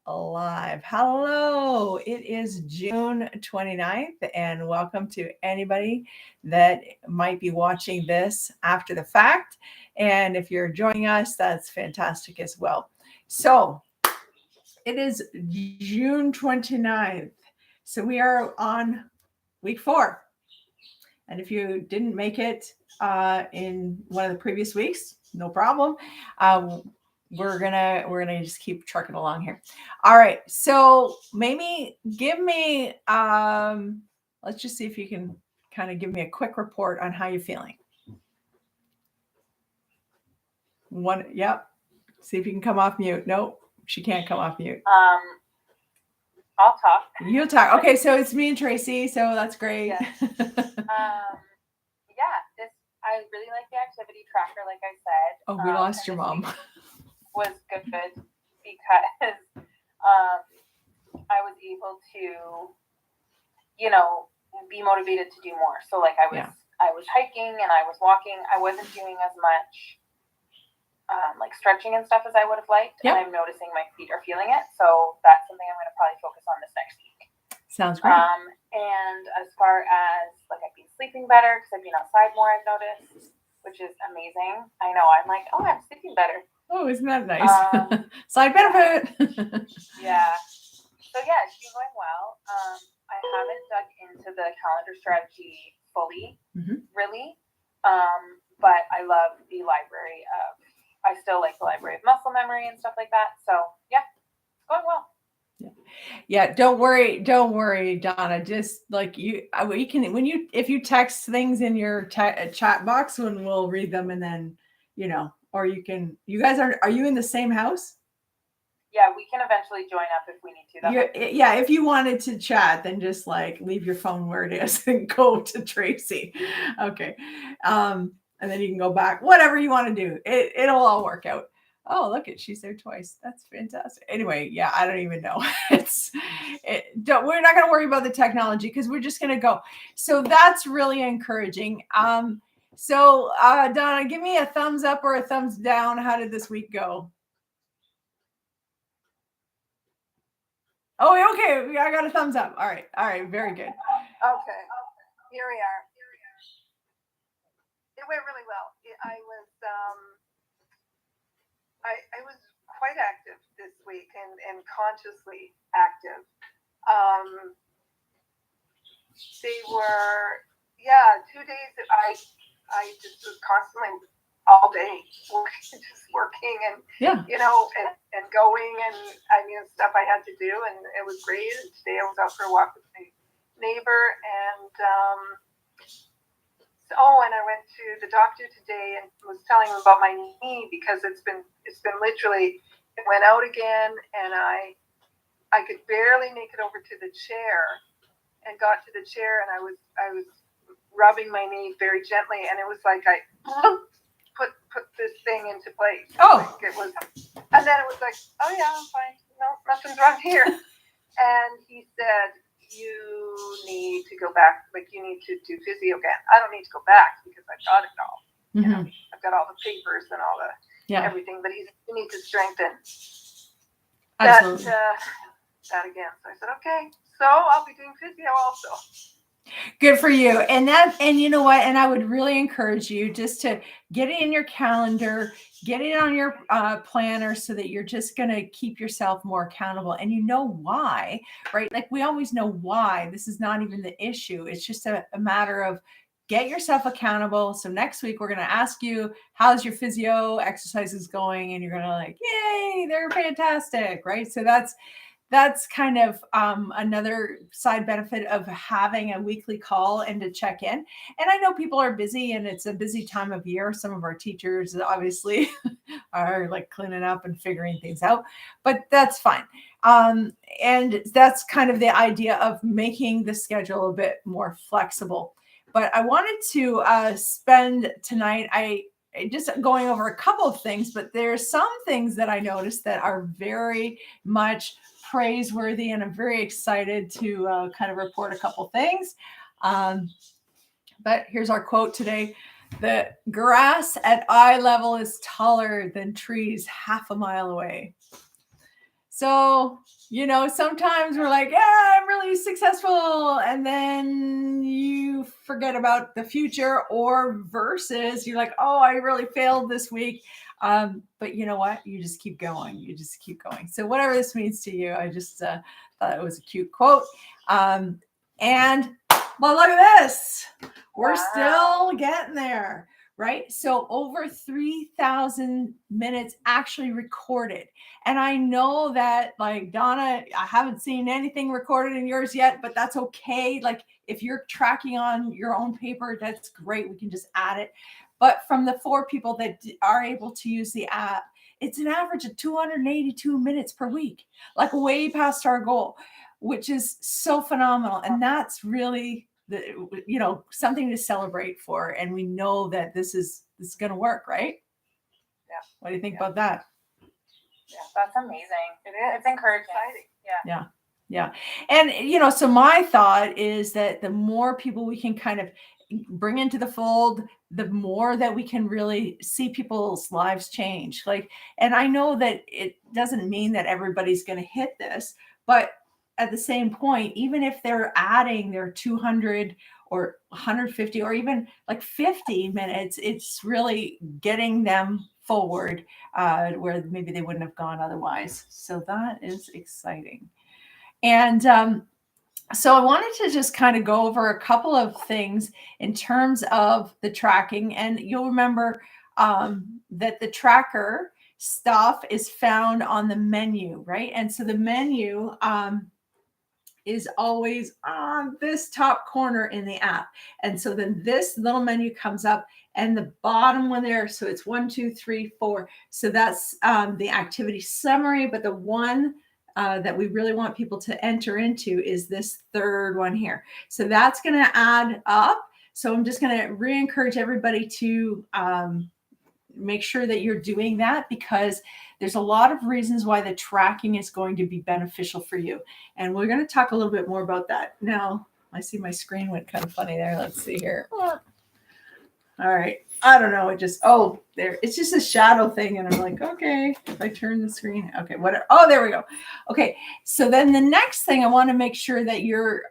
live. Hello, it is June 29th, and welcome to anybody that might be watching this after the fact. And if you're joining us, that's fantastic as well. So it is June 29th. So we are on week 4. And if you didn't make it in one of the previous weeks, no problem. We're gonna just keep trucking along here. All right. So maybe give me let's just see if you can kind of give me a quick report on how you're feeling. One, yep. See if you can come off mute. Nope, she can't come off mute. I'll talk. You'll talk. Okay, so it's me and Tracy, so that's great. Yes. I really like the activity tracker, like I said. Oh, we lost your mom. Was good because I was able to, be motivated to do more. So like I was hiking and I was walking. I wasn't doing as much like stretching and stuff as I would have liked. Yep. And I'm noticing my feet are feeling it. So that's something I'm going to probably focus on this next week. Sounds great. And as far as like I've been sleeping better because I've been outside more, I've noticed, which is amazing. I know I'm like, oh, I'm sleeping better. Oh, isn't that nice? Side benefit. Yeah. So yeah, it's been going well. I haven't dug into the calendar strategy fully, really. But I love the library of. I still like the library of muscle memory and stuff like that. So yeah, it's going well. Yeah, don't worry, Donna. Just like you can if you text things in your chat box, when we'll read them, and then or you guys are you in the same house? Yeah, we can eventually join up if we need to. Yeah, if you wanted to chat, then just like leave your phone where it is and go to Tracy. Okay, and then you can go back. Whatever you want to do, it'll all work out. Oh, look at she's there twice. That's fantastic. Anyway, yeah, I don't even know. We're not going to worry about the technology because we're just going to go. So that's really encouraging. So Donna, give me a thumbs up or a thumbs down. How did this week go? Oh, okay. I got a thumbs up. All right. Very good. Okay. Here we are. It went really well. I was quite active this week and consciously active. They were, 2 days that I just was constantly all day working and, and going and stuff I had to do. And it was great. And today I was out for a walk with my neighbor and, and I went to the doctor today and was telling him about my knee because it's been literally, it went out again and I could barely make it over to the chair and got to the chair and I was rubbing my knee very gently and it was like I put this thing into place. Oh. Like it was, and then it was like, oh yeah, I'm fine. No, nothing's wrong here. And he said, you need to go back, like you need to do physio again. I don't need to go back because I've got it all. I've got all the papers and all the everything, but you need to strengthen that again. So I said, okay, so I'll be doing physio also. Good for you. And you know what? And I would really encourage you just to get it in your calendar, get it on your planner so that you're just going to keep yourself more accountable. And you know why, right? Like we always know why. This is not even the issue. It's just a matter of get yourself accountable. So next week, we're going to ask you, how's your physio exercises going? And you're going to like, yay, they're fantastic, right? So that's kind of another side benefit of having a weekly call and to check in. And I know people are busy and it's a busy time of year. Some of our teachers obviously are like cleaning up and figuring things out, but that's fine. And that's kind of the idea of making the schedule a bit more flexible. But I wanted to spend tonight, I just going over a couple of things, but there's some things that I noticed that are very much praiseworthy, and I'm very excited to kind of report a couple things. But here's our quote today. The grass at eye level is taller than trees half a mile away. So, sometimes we're like, yeah, I'm really successful. And then you forget about the future, or versus you're like, oh, I really failed this week. But you know what? You just keep going. You just keep going. So whatever this means to you, I just thought it was a cute quote. And well, look at this. We're still getting there. Right? So over 3,000 minutes actually recorded. And I know that, like, Donna, I haven't seen anything recorded in yours yet, but that's okay. Like, if you're tracking on your own paper, that's great. We can just add it. But from the 4 people that are able to use the app, it's an average of 282 minutes per week, like way past our goal, which is so phenomenal. And that's really something to celebrate for. And we know that this is going to work, right? Yeah. What do you think about that? Yeah, that's amazing. It's encouraging. Yeah. And, so my thought is that the more people we can kind of bring into the fold, the more that we can really see people's lives change. And I know that it doesn't mean that everybody's going to hit this, but at the same point, even if they're adding their 200 or 150 or even like 50 minutes, it's really getting them forward where maybe they wouldn't have gone otherwise. So that is exciting. And so I wanted to just kind of go over a couple of things in terms of the tracking. And you'll remember that the tracker stuff is found on the menu, right? And so the menu is always on this top corner in the app. And so then this little menu comes up, and the bottom one there, so it's 1, 2, 3, 4. So that's the activity summary, but the one that we really want people to enter into is this third one here. So that's going to add up. So I'm just going to re-encourage everybody to make sure that you're doing that, because there's a lot of reasons why the tracking is going to be beneficial for you. And we're going to talk a little bit more about that. Now, I see my screen went kind of funny there. Let's see here. All right. I don't know. There. It's just a shadow thing. And I'm like, okay, if I turn the screen, okay, what? Oh, there we go. Okay. So then the next thing I want to make sure that you're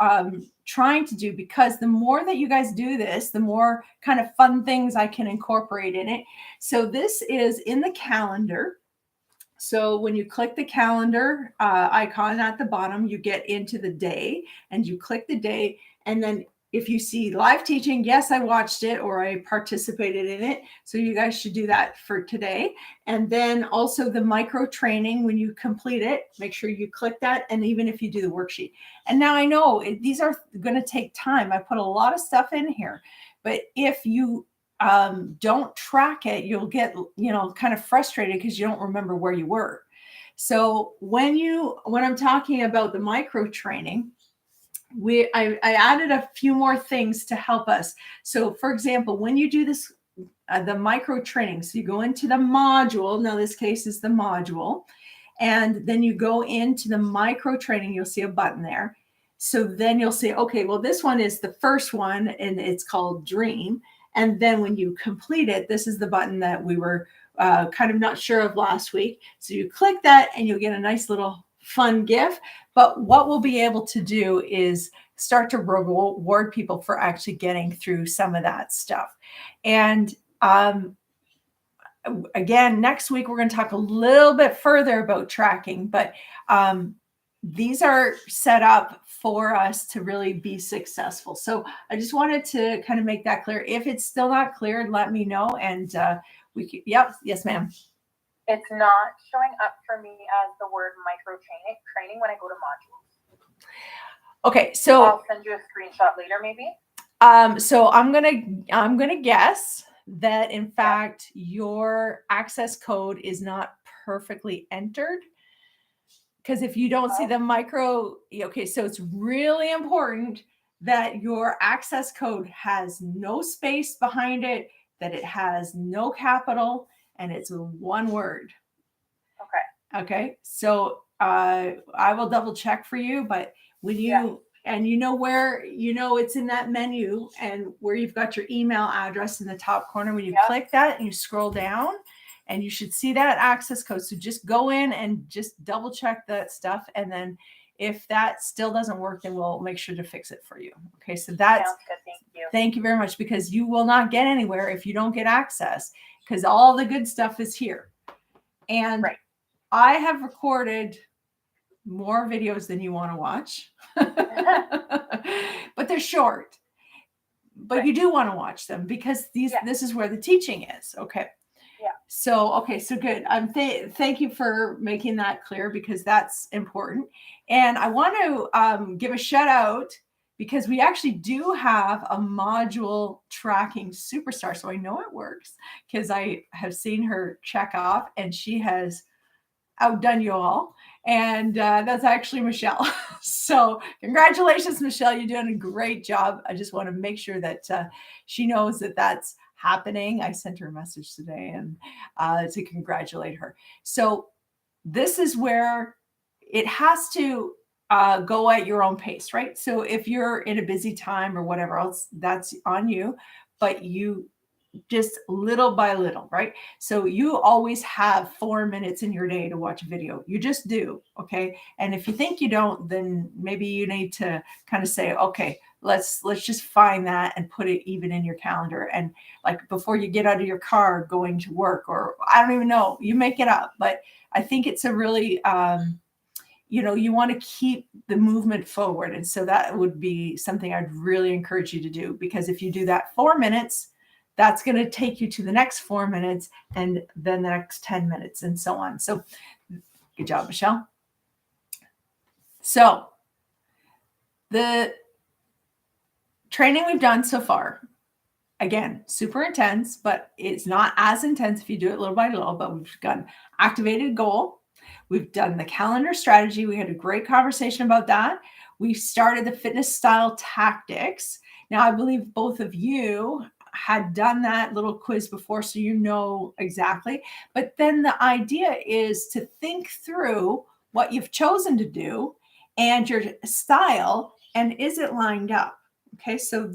trying to do, because the more that you guys do this, the more kind of fun things I can incorporate in it. So this is in the calendar. So when you click the calendar icon at the bottom, you get into the day, and you click the day, and then if you see live teaching, yes, I watched it or I participated in it. So you guys should do that for today. And then also the micro training, when you complete it, make sure you click that. And even if you do the worksheet. And now I know these are going to take time. I put a lot of stuff in here, but if you don't track it, you'll get, kind of frustrated because you don't remember where you were. So when I'm talking about the micro training, I added a few more things to help us. So for example, when you do this, the micro training, so you go into the module, now this case is the module, and then you go into the micro training, you'll see a button there. So then you'll say, okay, well, this one is the first one, and it's called Dream. And then when you complete it, this is the button that we were kind of not sure of last week. So you click that and you'll get a nice little fun GIF. But what we'll be able to do is start to reward people for actually getting through some of that stuff. And again, next week, we're going to talk a little bit further about tracking, but these are set up for us to really be successful. So I just wanted to kind of make that clear. If it's still not clear, let me know. And yes, ma'am. It's not showing up for me as the word micro training when I go to modules. Okay, so I'll send you a screenshot later, maybe. So I'm gonna guess that in fact your access code is not perfectly entered. Because if you don't see the micro, okay, so it's really important that your access code has no space behind it, that it has no capital, and it's one word. Okay. So I will double check for you, but when you, and where, it's in that menu and where you've got your email address in the top corner, when you click that and you scroll down and you should see that access code. So just go in and just double check that stuff. And then if that still doesn't work, then we'll make sure to fix it for you. Okay. So that's, Sounds good. Thank you. thank you very much, because you will not get anywhere if you don't get access, because all the good stuff is here. And Right. I have recorded more videos than you want to watch, but they're short. But Right. you do want to watch them because this is where the teaching is. Okay. Yeah. So, okay. So good. Thank you for making that clear, because that's important. And I want to give a shout out, because we actually do have a module tracking superstar. So I know it works, because I have seen her check off, and she has outdone you all. And that's actually Michelle. So congratulations, Michelle. You're doing a great job. I just want to make sure that she knows that that's happening. I sent her a message today and to congratulate her. So this is where it has to go at your own pace, right? So if you're in a busy time or whatever else, that's on you, but you just little by little, right? So you always have 4 minutes in your day to watch a video. You just do, okay? And if you think you don't, then maybe you need to kind of say, okay, let's just find that and put it even in your calendar. And like before you get out of your car going to work, or I don't even know, you make it up. But I think it's a really you want to keep the movement forward. And so that would be something I'd really encourage you to do, because if you do that 4 minutes, that's going to take you to the next 4 minutes, and then the next 10 minutes, and so on. So good job, Michelle. So the training we've done so far, again, super intense, but it's not as intense if you do it little by little. But we've done activated goal. We've done the calendar strategy. We had a great conversation about that. We started the fitness style tactics. Now, I believe both of you had done that little quiz before, so you know exactly. But then the idea is to think through what you've chosen to do and your style, and is it lined up? Okay, so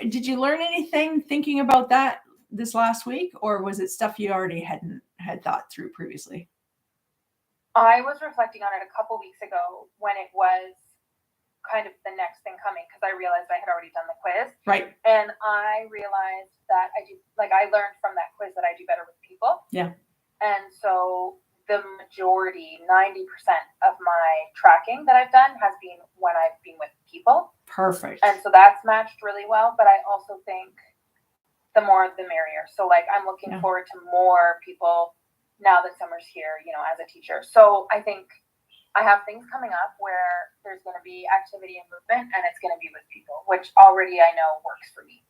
did you learn anything thinking about that this last week, or was it stuff you already had thought through previously? I was reflecting on it a couple weeks ago when it was kind of the next thing coming, because I realized I had already done the quiz. Right. And I realized that I learned from that quiz that I do better with people. Yeah. And so the majority, 90% of my tracking that I've done has been when I've been with people. Perfect. And so that's matched really well. But I also think the more the merrier. So like I'm looking forward to more people now that summer's here, as a teacher. So I think I have things coming up where there's going to be activity and movement, and it's going to be with people, which already I know works for me.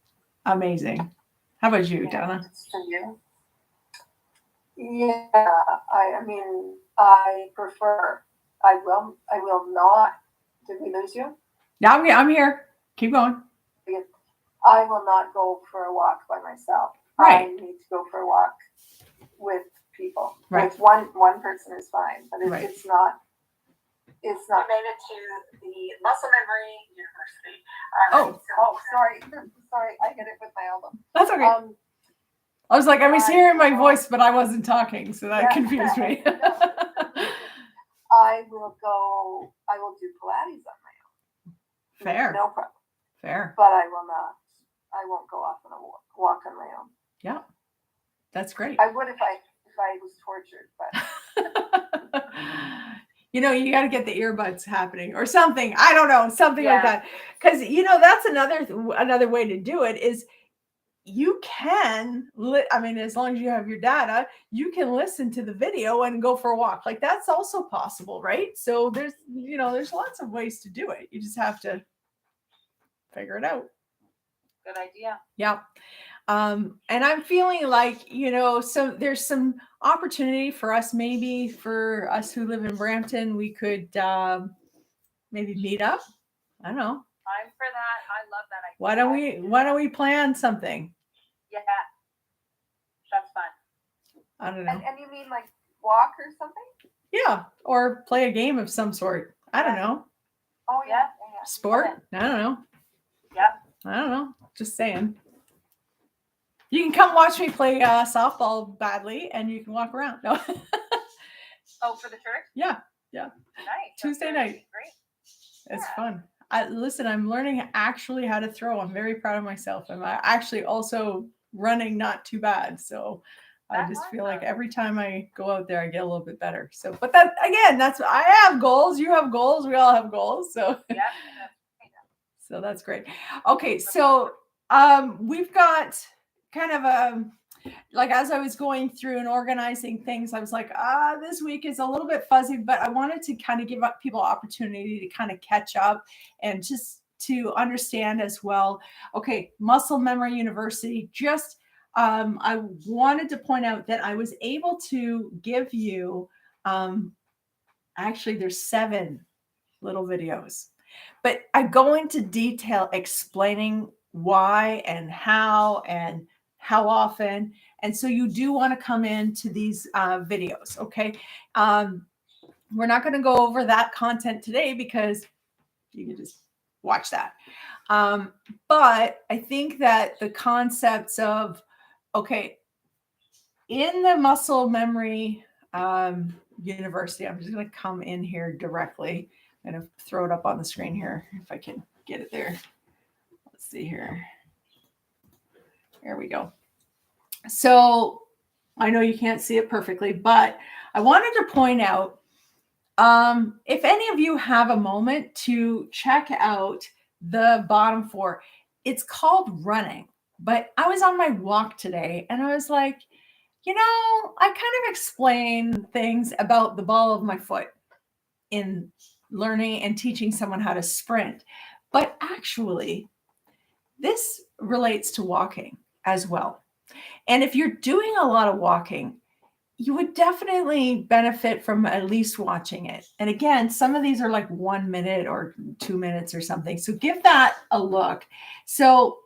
Amazing. How about you, Donna? For you? Yeah, I mean, I prefer. I will not. Did we lose you? No, I'm here. Keep going. I will not go for a walk by myself. Right. I need to go for a walk with people. Right. With one person is fine, but Right. it's not. It's not. I made it to the Muscle Memory University. Sorry, I hit it with my elbow. That's okay. I was like, I was hearing my voice, but I wasn't talking, so that confused me. I will do Pilates on my own. Fair. No problem. Fair. But I won't go off on a walk on my own. Yeah. That's great. I would if I was tortured, but you got to get the earbuds happening or something. I don't know, something like that. Because that's another way to do it is you can. As long as you have your data, you can listen to the video and go for a walk. Like that's also possible, right? So there's lots of ways to do it. You just have to figure it out. Good idea. Yeah. And I'm feeling like, so there's some opportunity for us, maybe for us who live in Brampton, we could maybe meet up. I don't know. I'm for that. I love that idea. Why don't we plan something? Yeah. That's fun. I don't know. and you mean like walk or something? Yeah. Or play a game of some sort. I don't know. Oh yeah. Sport. I don't know. Yeah. I don't know. Just saying. You can come watch me play softball badly, and you can walk around. No. Oh, for the church? Yeah. Nice. Tuesday That's night. Great. It's Yeah. fun. Listen, I'm learning actually how to throw. I'm very proud of myself. I'm actually also running not too bad. So I That's just feel like awesome. every time I go out there, I get a little bit better. So, but that again, I have goals. You have goals. We all have goals. So, Yeah. so that's great. Okay. So, we've got kind of a, like, as I was going through and organizing things, I was like, this week is a little bit fuzzy, but I wanted to kind of give up people opportunity to kind of catch up and just to understand as well. Okay, Muscle Memory University, just I wanted to point out that I was able to give you, actually there's 7 little videos, but I go into detail explaining why and how often. And so you do want to come into these videos. Okay. We're not going to go over that content today because you can just watch that. But I think that the concepts of, okay, in the Muscle Memory University, I'm just going to come in here directly. I'm going to throw it up on the screen here if I can get it there. Let's see here. There we go. So I know you can't see it perfectly, but I wanted to point out, if any of you have a moment to check out the bottom 4, it's called running. But I was on my walk today and I was like, I kind of explain things about the ball of my foot in learning and teaching someone how to sprint. But actually, this relates to walking as well. And if you're doing a lot of walking, you would definitely benefit from at least watching it. And again, some of these are like 1 minute or 2 minutes or something. So give that a look. So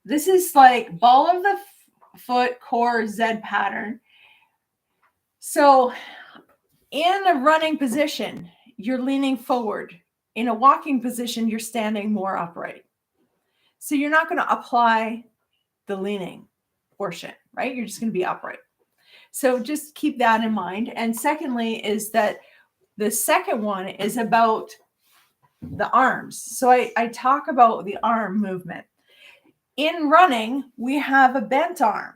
this is like ball of the foot, core, Z pattern. So in a running position, you're leaning forward. In a walking position, you're standing more upright. So you're not going to apply the leaning portion, right? You're just going to be upright. So just keep that in mind. And secondly, is that the second one is about the arms. So I talk about the arm movement. In running, we have a bent arm.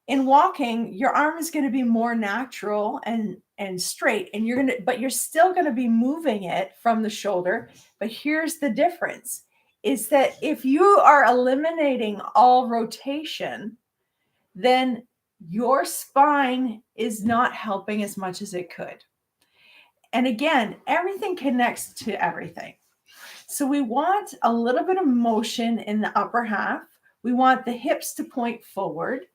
In walking, your arm is going to be more natural and straight, and you're still going to be moving it from the shoulder. But here's the difference, is that if you are eliminating all rotation, then your spine is not helping as much as it could. And again, everything connects to everything. So we want a little bit of motion in the upper half. We want the hips to point forward,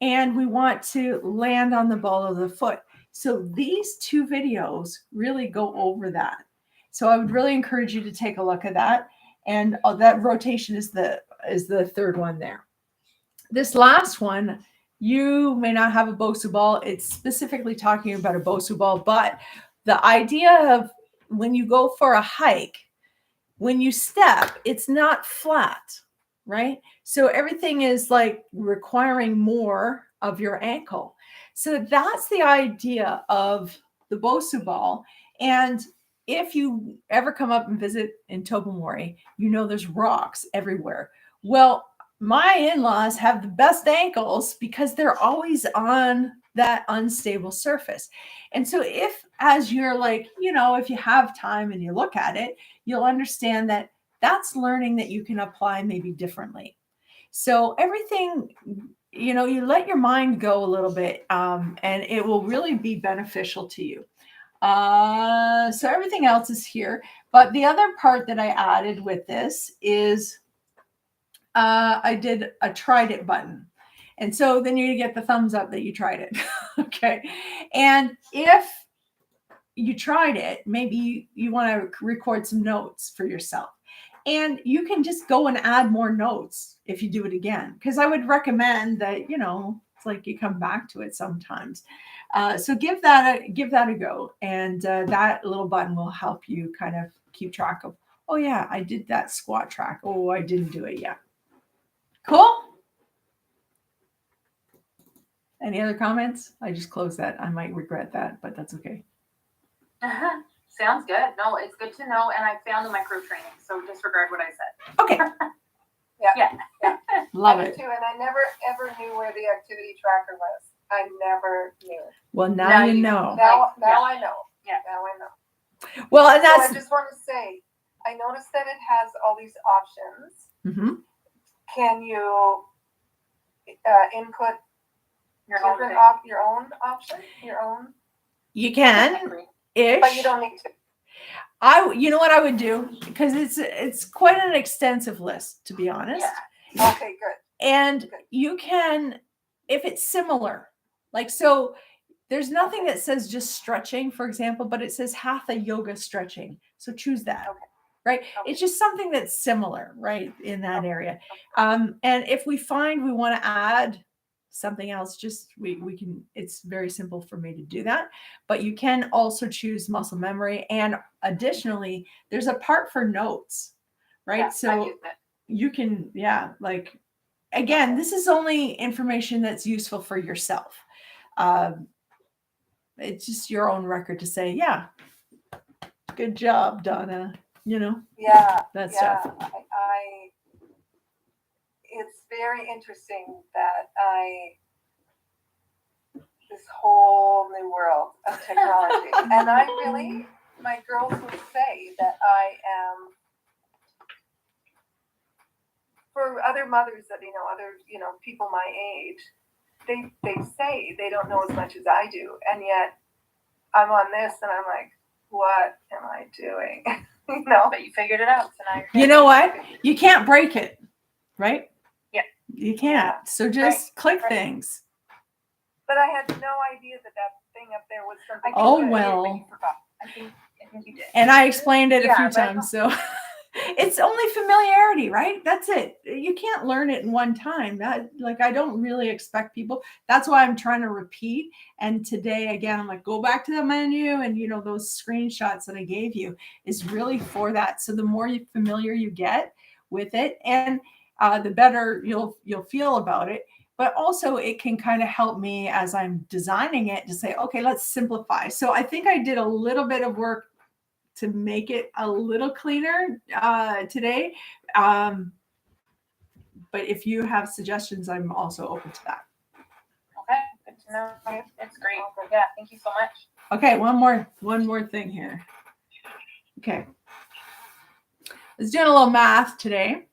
and we want to land on the ball of the foot. So these 2 videos really go over that. So I would really encourage you to take a look at that. And that rotation is the 3rd one there. This last one, you may not have a Bosu ball. It's specifically talking about a Bosu ball, but the idea of when you go for a hike, when you step, it's not flat, right? So everything is like requiring more of your ankle. So that's the idea of the Bosu ball. And if you ever come up and visit in Tobermory, there's rocks everywhere. Well, my in-laws have the best ankles because they're always on that unstable surface. And so if, as you're like, if you have time and you look at it, you'll understand that that's learning that you can apply maybe differently. So everything, you let your mind go a little bit, and it will really be beneficial to you. So everything else is here. But the other part that I added with this is I did a tried it button. And so then you get the thumbs up that you tried it. Okay. And if you tried it, maybe you want to record some notes for yourself. And you can just go and add more notes if you do it again. Because I would recommend that, it's like you come back to it sometimes. So give that a go. And that little button will help you kind of keep track of, oh yeah, I did that squat track. Oh, I didn't do it yet. Cool? Any other comments? I just closed that. I might regret that, but that's okay. Sounds good. No, it's good to know. And I found the micro training, so disregard what I said. Okay. Yeah. Love I it. do too, and I never ever knew where the activity tracker was. I never knew. Well, now Now you you know. Now yeah. I know. Yeah. Now I know. Well, and So I that's just want to say, I noticed that it has all these options. Mhm. Can you input Your own different thing. your own option, your own, You can Technically. ish. but you don't need to. You know what I would do, because it's quite an extensive list, to be honest. Yeah. Okay, good. And you can, if it's similar, like, so there's nothing that says just stretching, for example, but it says hatha yoga stretching. So choose that, Okay. right? Okay. It's just something that's similar, right, in that Okay. area. And if we find we want to add something else, just we can, it's very simple for me to do that. But you can also choose muscle memory. And additionally, there's a part for notes, right? Yeah, I So used it. you can, yeah, like, again, this is only information that's useful for yourself. It's just your own record to say, yeah, good job, Donna. You know, Yeah, that yeah. stuff. I it's very interesting that this whole new world of technology, and I really, my girls would say that I am, for other mothers that other people my age, they say they don't know as much as I do, and yet I'm on this, and I'm like, what am I doing? But you figured it out, so now you're You know what? You can't break it, right? Yeah. You can't. So just click right. things. But I had no idea that thing up there was something. Oh, good. well. You forgot. I think you did. And I explained it a Yeah, few but- times. So it's only familiarity, right? That's it. You can't learn it in one time. Like, I don't really expect people. That's why I'm trying to repeat. And today, again, I'm like, go back to the menu, and those screenshots that I gave you is really for that. So the more familiar you get with it, and the better you'll feel about it. But also it can kind of help me as I'm designing it to say, okay, let's simplify. So I think I did a little bit of work to make it a little cleaner today. But if you have suggestions, I'm also open to that. Okay, good to know. It's great. Yeah, thank you so much. Okay, one more thing here. Okay. I was doing a little math today.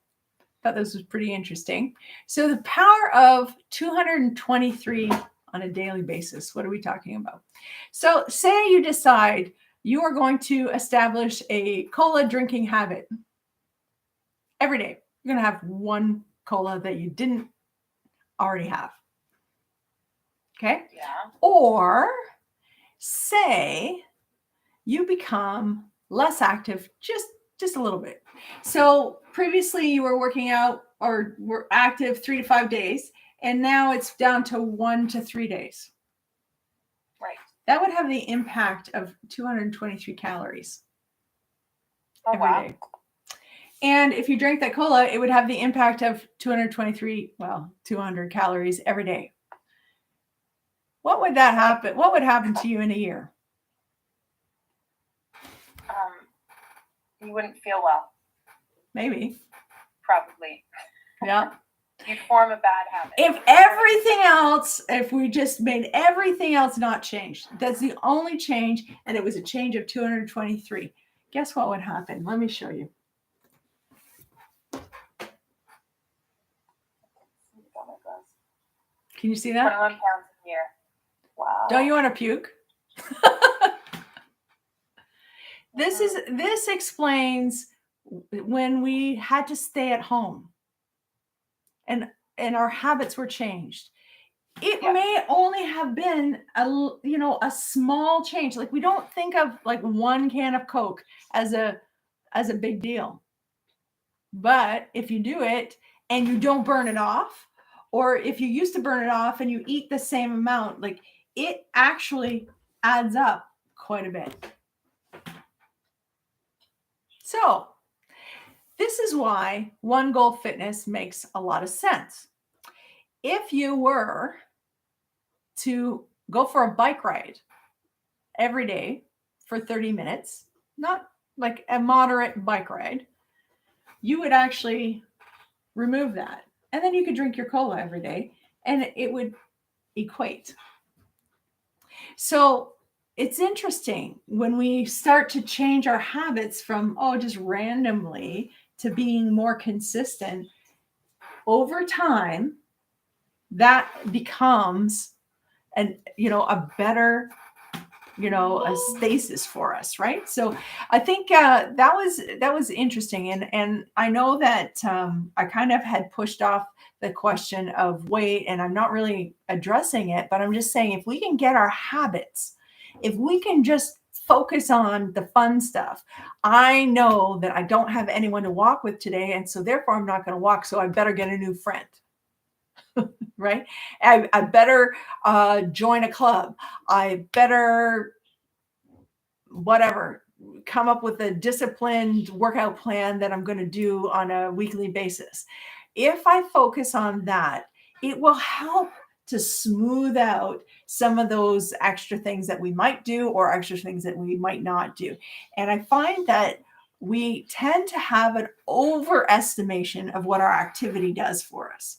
Thought this was pretty interesting. So the power of 223 on a daily basis. What are we talking about? So say you decide you are going to establish a cola drinking habit every day. You're going to have one cola that you didn't already have. Okay. Yeah. Or say you become less active, just a little bit. So previously you were working out or were active 3 to 5 days, and now it's down to 1 to 3 days. Right. That would have the impact of 223 calories Oh, every wow. day. And if you drank that cola, it would have the impact of 200 calories every day. What would that happen? What would happen to you in a year? You wouldn't feel well, Maybe. probably. Yeah. You'd form a bad habit. If we just made everything else not change, that's the only change, and it was a change of 223. Guess what would happen? Let me show you. Can you see that? 21 pounds a year. Wow. Don't you want to puke? This explains when we had to stay at home and our habits were changed. It may only have been a small change. Like, we don't think of like one can of Coke as a big deal. But if you do it and you don't burn it off, or if you used to burn it off and you eat the same amount, like, it actually adds up quite a bit. So this is why One Goal Fitness makes a lot of sense. If you were to go for a bike ride every day for 30 minutes, not like a moderate bike ride, you would actually remove that. And then you could drink your cola every day and it would equate. So it's interesting when we start to change our habits from, just randomly to being more consistent over time, that becomes a better, a stasis for us, right? So I think that was interesting, and I know that I kind of had pushed off the question of weight, and I'm not really addressing it, but I'm just saying if we can get our habits, if we can just focus on the fun stuff. I know that I don't have anyone to walk with today, and so therefore I'm not going to walk, so I better get a new friend. Right? I better join a club. I better, whatever, come up with a disciplined workout plan that I'm going to do on a weekly basis. If I focus on that, it will help to smooth out some of those extra things that we might do or extra things that we might not do. And I find that we tend to have an overestimation of what our activity does for us.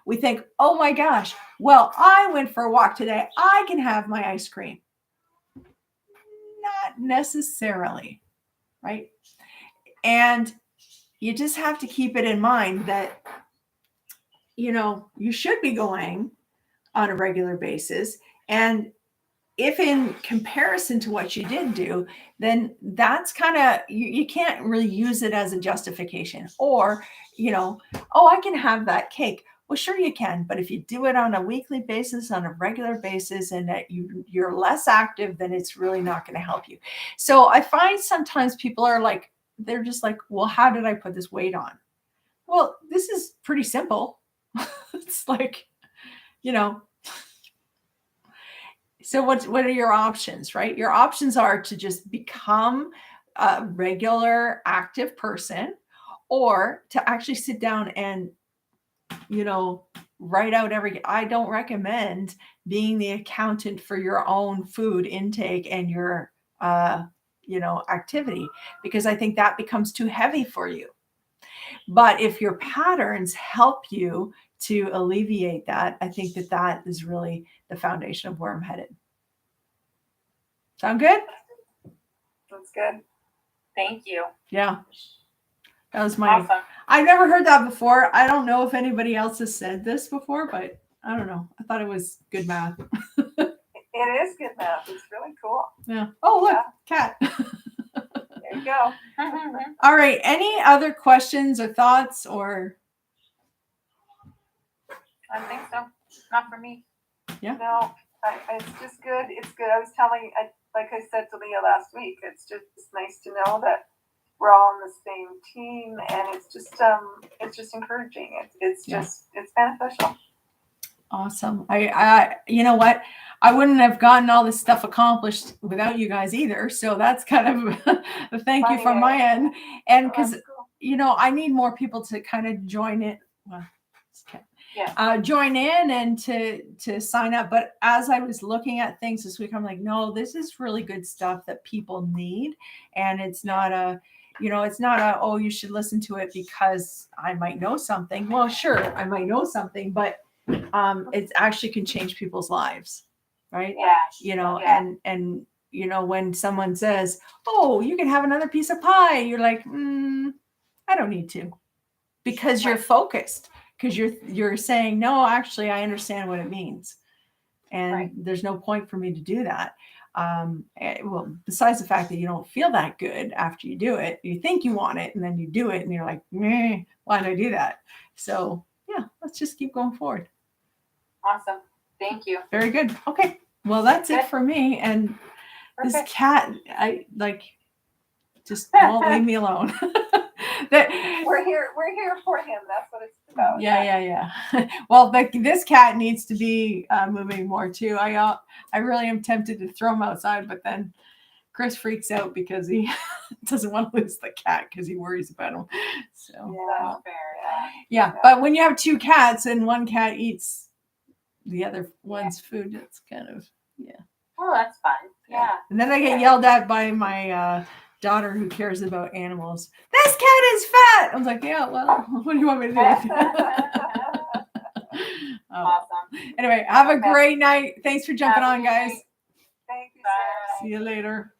We think, oh my gosh, well, I went for a walk today. I can have my ice cream. Not necessarily, right? And you just have to keep it in mind that, you should be going on a regular basis. And if in comparison to what you did do, then that's kind of, you can't really use it as a justification. Or, I can have that cake. Well, sure you can, but if you do it on a weekly basis, on a regular basis, and that you're less active, then it's really not going to help you. So I find sometimes people are like, they're just like, well, how did I put this weight on? Well, this is pretty simple. It's like, so what are your options, right? Your options are to just become a regular active person, or to actually sit down and write out I don't recommend being the accountant for your own food intake and your, activity, because I think that becomes too heavy for you. But if your patterns help you to alleviate that, I think that is really the foundation of where I'm headed. Sound good? That's good. Thank you. Yeah. That was Awesome. I've never heard that before. I don't know if anybody else has said this before, but I don't know. I thought it was good math. It is good math. It's really cool. Yeah. Oh, look, cat. There you go. All right. Any other questions or thoughts or? I think so. Not for me. Yeah. No, it's just good. It's good. I was like I said to Leah last week, it's just nice to know that we're all on the same team, and it's just encouraging. It's beneficial. Awesome. I you know what? I wouldn't have gotten all this stuff accomplished without you guys either. So that's kind of a thank you from my end. And because, I need more people to kind of join it. Well, join in and to sign up. But as I was looking at things this week, I'm like, no, this is really good stuff that people need. And it's not oh, you should listen to it because I might know something. Well, sure, I might know something, but it actually can change people's lives, right? Yeah. And when someone says, oh, you can have another piece of pie, you're like, I don't need to, because you're focused, because you're saying, no, actually, I understand what it means. And there's no point for me to do that. Well, besides the fact that you don't feel that good after you do it, you think you want it, and then you do it, and you're like, why did I do that? So yeah, let's just keep going forward. Awesome. Thank you. Very good. Okay. Well, that's it for me. And this cat, just won't leave me alone. We're here for him. That's what it's about. Yeah. Well, this cat needs to be moving more too. I really am tempted to throw him outside, but then Chris freaks out because he doesn't want to lose the cat because he worries about him. So that's fair. yeah. But when you have two cats and one cat eats the other one's food. It's kind of, Oh, that's fun. Yeah. And then I get yelled at by my daughter who cares about animals. This cat is fat. I was like, yeah, well, what do you want me to do? Awesome. Anyway, have a great night. Thanks for jumping on, guys. Thank you, Bye. Sarah. See you later.